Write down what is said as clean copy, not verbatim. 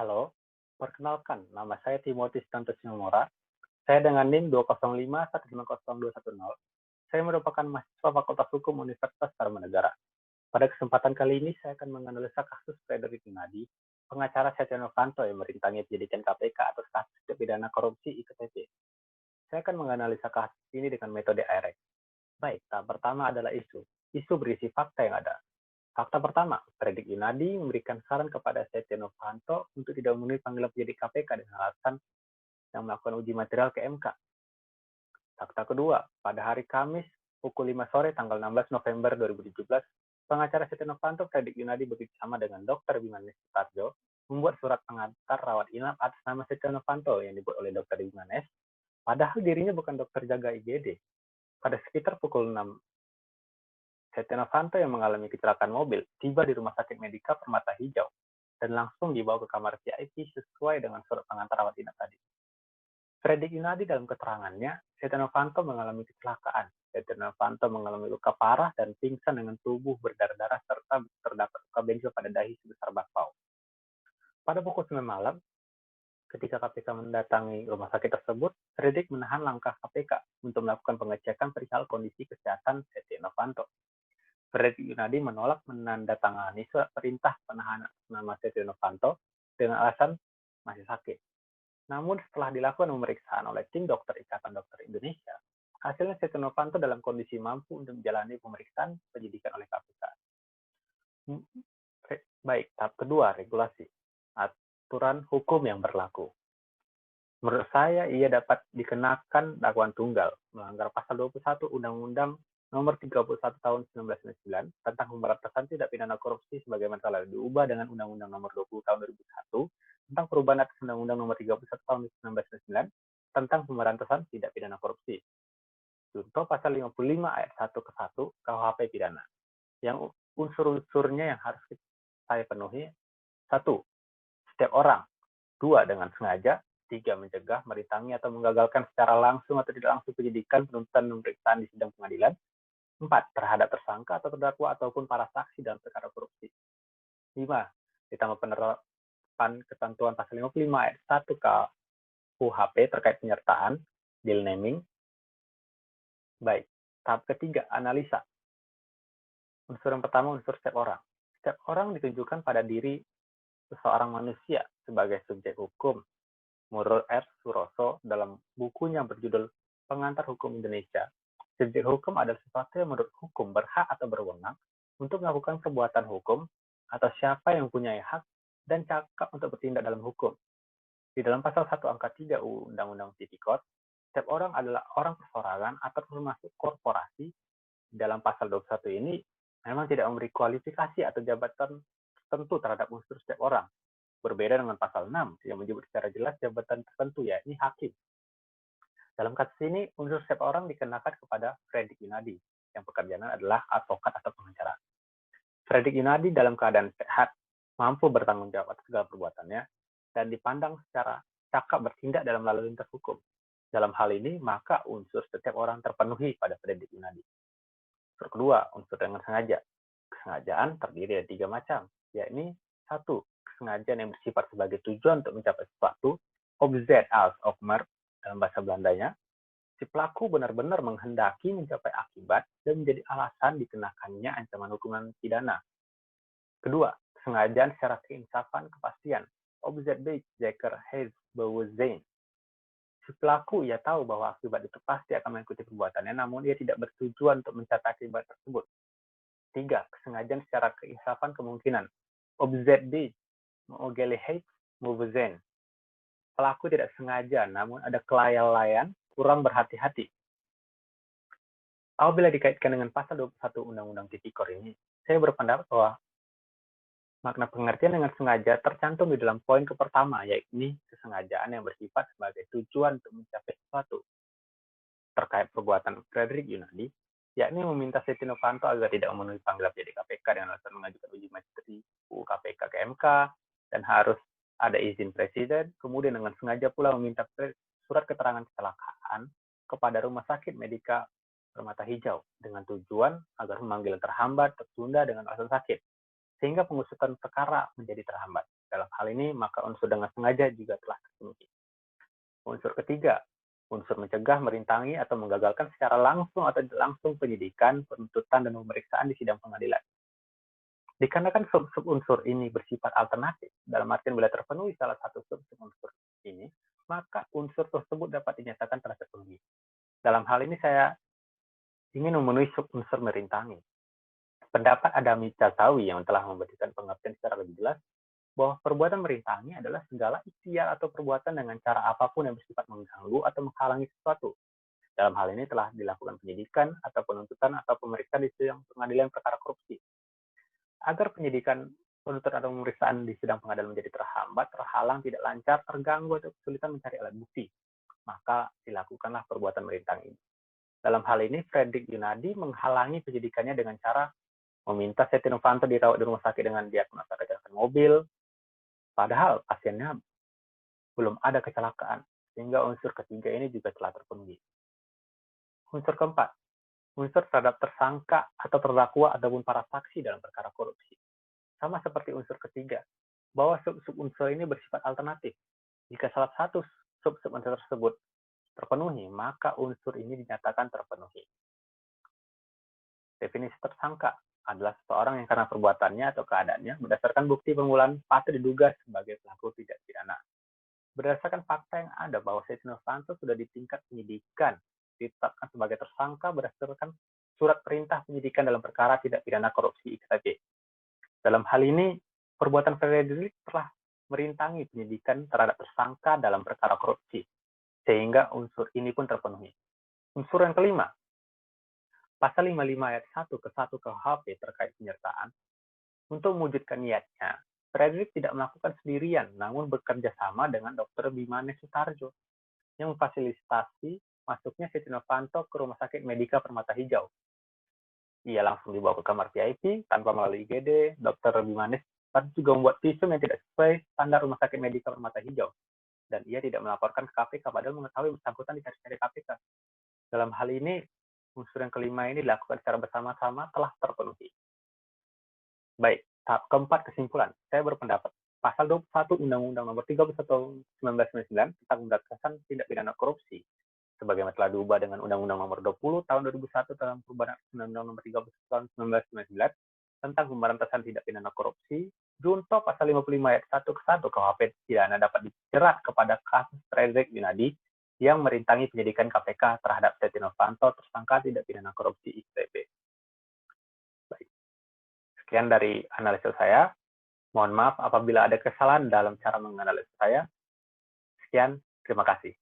Halo, perkenalkan, nama saya Timothy Stanto Sinomora. Saya dengan NIM 205150210. Saya merupakan mahasiswa Fakultas Hukum Universitas Tarumanegara. Pada kesempatan kali ini, saya akan menganalisa kasus Frederick Yunadi, pengacara Setia Novanto yang merintangi penyidikan KPK atas kasus pidana korupsi IKTP. Saya akan menganalisa kasus ini dengan metode IREX. Baik, tahap pertama adalah isu. Isu berisi fakta yang ada. Fakta pertama, Frederick Yunadi memberikan saran kepada Setia Novanto untuk tidak memenuhi panggilan penyidik KPK dengan alasan yang melakukan uji material ke MK. Fakta kedua, pada hari Kamis pukul 5 sore tanggal 16 November 2017, pengacara Setia Novanto Frederick Yunadi bekerjasama dengan Dr. Bimanesh Sutarjo membuat surat pengantar rawat inap atas nama Setia Novanto yang dibuat oleh Dr. Bimanesh, padahal dirinya bukan dokter jaga IGD. Pada sekitar pukul 6, Setia Novanto yang mengalami kecelakaan mobil tiba di Rumah Sakit Medika Permata Hijau dan langsung dibawa ke kamar VIP sesuai dengan surat pengantar rawat inap tadi. Frederick Yunadi dalam keterangannya, Setia Novanto mengalami kecelakaan. Setia Novanto mengalami luka parah dan pingsan dengan tubuh berdarah-darah serta terdapat luka benjol pada dahi sebesar bakpao. Pada pukul 9 malam, ketika KPK mendatangi rumah sakit tersebut, Frederick menahan langkah KPK untuk melakukan pengecekan perihal kondisi kesehatan Setia Novanto. Frederick Yunadi menolak menandatangani surat perintah penahanan nama Setia Novanto dengan alasan masih sakit. Namun setelah dilakukan pemeriksaan oleh tim dokter Ikatan Dokter Indonesia, hasilnya Setia Novanto dalam kondisi mampu untuk menjalani pemeriksaan penyidikan oleh KPK. Baik, tahap kedua, regulasi. Aturan hukum yang berlaku. Menurut saya, ia dapat dikenakan dakwaan tunggal, melanggar pasal 21 Undang-Undang Nomor 31 Tahun 1999 tentang pemberantasan tindak pidana korupsi sebagaimana telah diubah dengan Undang-Undang Nomor 20 Tahun 2001 tentang perubahan atas Undang-Undang Nomor 31 Tahun 1999 tentang pemberantasan tindak pidana korupsi. Contoh pasal 55 ayat 1 ke 1 KUHP pidana. Yang unsur-unsurnya yang harus saya penuhi: 1. Setiap orang. 2. Dengan sengaja. 3. Mencegah, merintangi, atau menggagalkan secara langsung atau tidak langsung penyidikan, penuntutan, dan pemeriksaan di sidang pengadilan. 4. Terhadap tersangka atau terdakwa ataupun para saksi dalam perkara korupsi. 5. Ditambah penerapan ketentuan pasal 55 ayat 1 KUHP terkait penyertaan, deal naming. Baik, tahap ketiga, analisa. Unsur yang pertama, unsur setiap orang. Setiap orang ditunjukkan pada diri seseorang manusia sebagai subjek hukum. Menurut R. Suroso dalam bukunya berjudul Pengantar Hukum Indonesia, subjek hukum adalah sesuatu yang menurut hukum berhak atau berwenang untuk melakukan perbuatan hukum atau siapa yang mempunyai hak dan cakap untuk bertindak dalam hukum. Di dalam pasal 1 angka 3 Undang-Undang Tipikor, setiap orang adalah orang persorangan atau termasuk korporasi. Dalam pasal 21 ini memang tidak memberi kualifikasi atau jabatan tertentu terhadap unsur setiap orang. Berbeda dengan pasal 6 yang menyebut secara jelas jabatan tertentu, yakni hakim. Dalam kasus ini, unsur setiap orang dikenakan kepada Frederick Yunadi, yang pekerjaannya adalah advokat atau pengacara. Frederick Yunadi dalam keadaan sehat, mampu bertanggung jawab atas segala perbuatannya, dan dipandang secara cakap bertindak dalam lalu lintas hukum. Dalam hal ini, maka unsur setiap orang terpenuhi pada Frederick Yunadi. Unsur kedua, unsur dengan sengaja. Kesengajaan terdiri dari 3 macam, yakni 1. Kesengajaan yang bersifat sebagai tujuan untuk mencapai sesuatu, opzet als oogmerk dalam bahasa Belandanya. Si pelaku benar-benar menghendaki mencapai akibat dan menjadi alasan dikenakannya ancaman hukuman pidana. Kedua, kesengajaan secara keinsafan kepastian, opzet bij zeker bewustzijn. Si pelaku ia tahu bahwa akibat itu pasti akan mengikuti perbuatannya, namun ia tidak bertujuan untuk mencapai akibat tersebut. 3. Kesengajaan secara keinsafan kemungkinan, opzet bij mogelijkheid bewustzijn. Pelaku tidak sengaja, namun ada kelalaian, kurang berhati-hati. Apabila dikaitkan dengan pasal 21 Undang-Undang Tipikor ini, saya berpendapat bahwa makna pengertian dengan sengaja tercantum di dalam poin pertama, yakni kesengajaan yang bersifat sebagai tujuan untuk mencapai sesuatu. Terkait perbuatan Frederick Yunadi, yakni meminta Setia Novanto agar tidak memenuhi panggilan penyidik KPK dengan alasan mengajukan uji materi UU KPK ke MK dan harus ada izin presiden, kemudian dengan sengaja pula meminta surat keterangan kecelakaan kepada Rumah Sakit Medika Permata Hijau dengan tujuan agar pemanggilan terhambat, tertunda dengan alasan sakit, sehingga pengusutan perkara menjadi terhambat. Dalam hal ini, maka unsur dengan sengaja juga telah terpenuhi. Unsur ketiga, unsur mencegah, merintangi, atau menggagalkan secara langsung atau tidak langsung penyidikan, penuntutan, dan pemeriksaan di sidang pengadilan. Dikarenakan sub-sub unsur ini bersifat alternatif, dalam artian bila terpenuhi salah satu sub-sub unsur ini, maka unsur tersebut dapat dinyatakan telah terpenuhi. Dalam hal ini saya ingin memenuhi sub-unsur merintangi. Pendapat Adami Casawi yang telah memberikan pengertian secara lebih jelas bahwa perbuatan merintangi adalah segala ikhtiar atau perbuatan dengan cara apapun yang bersifat mengganggu atau menghalangi sesuatu. Dalam hal ini telah dilakukan penyidikan atau penuntutan atau pemeriksaan di sidang pengadilan perkara korupsi. Agar penyidikan, penuntutan atau pemeriksaan di sidang pengadilan menjadi terhambat, terhalang, tidak lancar, terganggu, atau kesulitan mencari alat bukti, maka dilakukanlah perbuatan merintangi ini. Dalam hal ini, Fredrik Yunadi menghalangi penyidikannya dengan cara meminta Setia Novanto dirawat di rumah sakit dengan diagnosa kecelakaan mobil, padahal pasiennya belum ada kecelakaan, sehingga unsur ketiga ini juga telah terpenuhi. Unsur keempat, unsur terhadap tersangka atau terdakwa ataupun para saksi dalam perkara korupsi. Sama seperti unsur ketiga, bahwa sub-sub unsur ini bersifat alternatif. Jika salah satu sub-sub unsur tersebut terpenuhi, maka unsur ini dinyatakan terpenuhi. Definisi tersangka adalah seseorang yang karena perbuatannya atau keadaannya berdasarkan bukti permulaan patut diduga sebagai pelaku tindak pidana. Berdasarkan fakta yang ada bahwa Setia Novanto sudah di tingkat penyidikan ditetapkan sebagai tersangka berdasarkan surat perintah penyidikan dalam perkara tindak pidana korupsi IKTP. Dalam hal ini, perbuatan Fredrik telah merintangi penyidikan terhadap tersangka dalam perkara korupsi, sehingga unsur ini pun terpenuhi. Unsur yang kelima, Pasal 55 ayat 1 ke 1 KUHP terkait penyertaan, untuk mewujudkan niatnya, Fredrik tidak melakukan sendirian, namun bekerja sama dengan Dr. Bimanesh Sutarjo, yang memfasilitasi masuknya Setia Novanto ke Rumah Sakit Medika Permata Hijau. Ia langsung dibawa ke kamar VIP tanpa melalui IGD. Dr. Bimanesh juga membuat visum yang tidak sesuai standar Rumah Sakit Medika Permata Hijau, dan ia tidak melaporkan ke KPK padahal mengetahui bersangkutan dicari-cari KPK. Dalam hal ini, unsur yang kelima ini dilakukan secara bersama-sama telah terpenuhi. Baik, tahap keempat kesimpulan. Saya berpendapat Pasal 21 Undang-Undang Nomor 31 Tahun 1999 tentang pemberantasan tindak pidana korupsi, sebagaimana telah diubah dengan Undang-Undang Nomor 20 Tahun 2001 tentang perubahan Undang-Undang Nomor 31 Tahun 1999 tentang pemberantasan tindak pidana korupsi, junto Pasal 55 ayat 1 ke 1 KUHP pidana dapat dijerat kepada kasus Fredrik Yunadi yang merintangi penyidikan KPK terhadap Setia Novanto tersangka tindak pidana korupsi IKTP. Baik. Sekian dari analisa saya. Mohon maaf apabila ada kesalahan dalam cara menganalisis saya. Sekian, terima kasih.